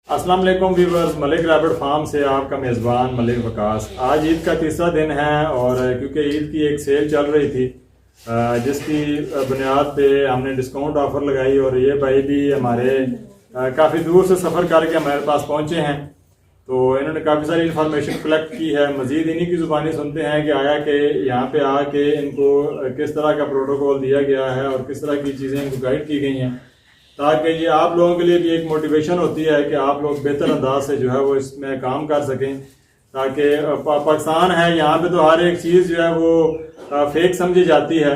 अस्सलाम वालेकुम viewers, Malik rabbit farm से आपका मेज़बान मलिक वकास। आज ईद का तीसरा दिन है और क्योंकि ईद की एक सेल चल रही थी जिसकी बुनियाद पे हमने डिस्काउंट ऑफ़र लगाई और ये भाई भी हमारे काफ़ी दूर से सफ़र करके हमारे पास पहुँचे हैं, तो इन्होंने काफ़ी सारी इन्फॉर्मेशन कलेक्ट की है। मज़ीद इन्हीं की ज़ुबानी सुनते हैं कि आया कि यहाँ पे आके इनको किस तरह का प्रोटोकॉल दिया गया है और किस तरह की चीज़ें इनको गाइड की गई हैं, ताकि ये आप लोगों के लिए भी एक मोटिवेशन होती है कि आप लोग बेहतर अंदाज से जो है वो इसमें काम कर सकें। ताकि पाकिस्तान है, यहाँ पे तो हर एक चीज़ जो है वो फेक समझी जाती है,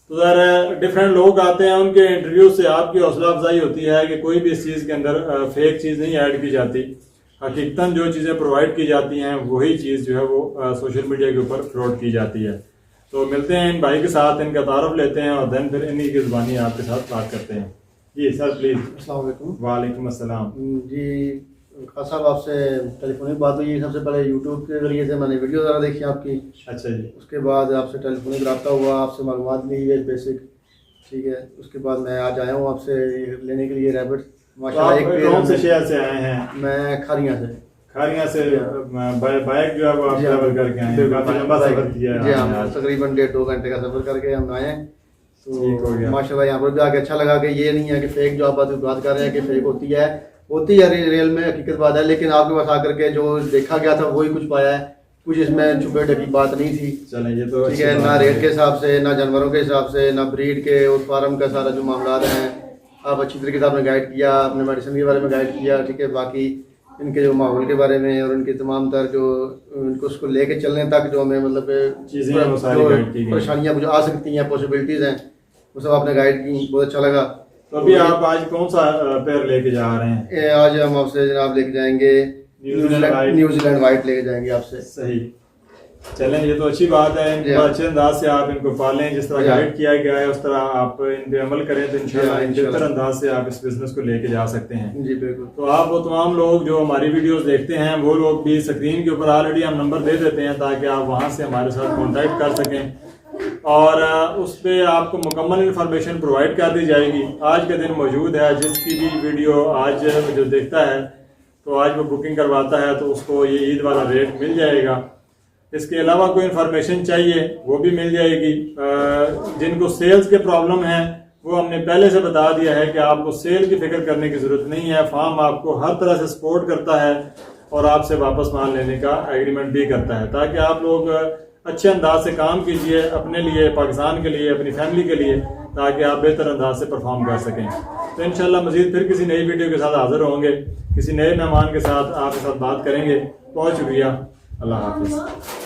तो ज़रा डिफरेंट लोग आते हैं, उनके इंटरव्यू से आपकी हौसला अफजाई होती है कि कोई भी इस चीज़ के अंदर फेक चीज़ नहीं ऐड की जाती। हकीकतन जो चीज़ें प्रोवाइड की जाती हैं वही चीज़ जो है वो सोशल मीडिया के ऊपर फ्रॉड की जाती है। तो मिलते हैं इन भाई के साथ, इनका तारुफ लेते हैं और देन फिर इन्हीं की ज़ुबानी आपके साथ बात करते हैं। जी सर प्लीज़। अस्सलाम वालेकुम। वालेकुम अस्सलाम। जी खास साहब, आपसे टेलीफोनिक बात हुई। सबसे पहले यूट्यूब के जरिए से मैंने वीडियो ज़रा देखी आपकी। अच्छा जी। उसके बाद आपसे टेलीफोनिक रब्ता हुआ, आपसे मालूमात ली है बेसिक, ठीक है। उसके बाद मैं आज आया हूँ आपसे लेने के लिए रैबिट। माशाल्लाह। तो कौन से शहर से आए हैं? मैं खारियाँ से। खारियाँ से बाइक जो है वो आप ट्रैवल करके आए हैं? काफ़ी लंबा सफर किया है। जी हाँ, तकरीबन 1.5-2 घंटे का सफर करके हम आए हैं। ठीक हो गया। तो माशाल्लाह यहाँ पर भी आके अच्छा लगा कि ये नहीं है कि फेक जो आप बात कर रहे हैं कि फेक होती है रियल में हकीकत बात है, लेकिन आपके पास आकर के जो देखा गया था वही कुछ पाया है। कुछ इसमें छुपे ढकी बात नहीं थी। चलें, ये तो ठीक है, ना रेट के हिसाब से, ना जानवरों के हिसाब से, ना ब्रीड के और फार्म का सारा जो मामला हैं आप अच्छी तरीके से आपने गाइड किया, अपने मेडिसिन के बारे में गाइड किया, ठीक है। बाकी इनके जो माहौल के बारे में और इनके तमाम तर जो इनको उसको लेके चलने तक जो हमें मतलब चीज़ें परेशानियाँ जो आ सकती हैं, पॉसिबिलिटीज़ हैं, वो सब आपने गाइड की, बहुत अच्छा लगा। तो अभी आप आज कौन सा पेयर लेके जा रहे हैं? आज हम आपसे जनाब लेके जाएंगे न्यूजीलैंड वाइट लेके जाएंगे आपसे। सही, चलें, ये तो अच्छी बात है। इनको अच्छे अंदाज से आप इनको पालें, जिस तरह गाइड किया गया है उस तरह आप इन पे अमल करें तो इंशाल्लाह बेहतर अंदाज से आप इस बिजनेस को लेके जा सकते हैं। जी बिल्कुल। तो आप वो तमाम लोग जो हमारी वीडियोस देखते हैं वो लोग भी स्क्रीन के ऊपर ऑलरेडी हम नंबर दे देते हैं ताकि आप वहाँ से हमारे साथ कॉन्टैक्ट कर सकें और उस पर आपको मुकम्मल इन्फॉर्मेशन प्रोवाइड कर दी जाएगी। आज का दिन मौजूद है, जिसकी भी वीडियो आज जो देखता है तो आज वो बुकिंग करवाता है तो उसको ये ईद वाला रेट मिल जाएगा। इसके अलावा कोई इन्फॉर्मेशन चाहिए वो भी मिल जाएगी। जिनको सेल्स के प्रॉब्लम है वो हमने पहले से बता दिया है कि आपको सेल की फिक्र करने की ज़रूरत नहीं है। फार्म आपको हर तरह से सपोर्ट करता है और आपसे वापस माल लेने का एग्रीमेंट भी करता है, ताकि आप लोग अच्छे अंदाज से काम कीजिए अपने लिए, पाकिस्तान के लिए, अपनी फैमिली के लिए, ताकि आप बेहतर अंदाज से परफॉर्म कर सकें। तो इंशाल्लाह मज़ीद फिर किसी नई वीडियो के साथ हाजिर होंगे, किसी नए मेहमान के साथ आपके साथ बात करेंगे। बहुत शुक्रिया, अल्लाह हाफिज़।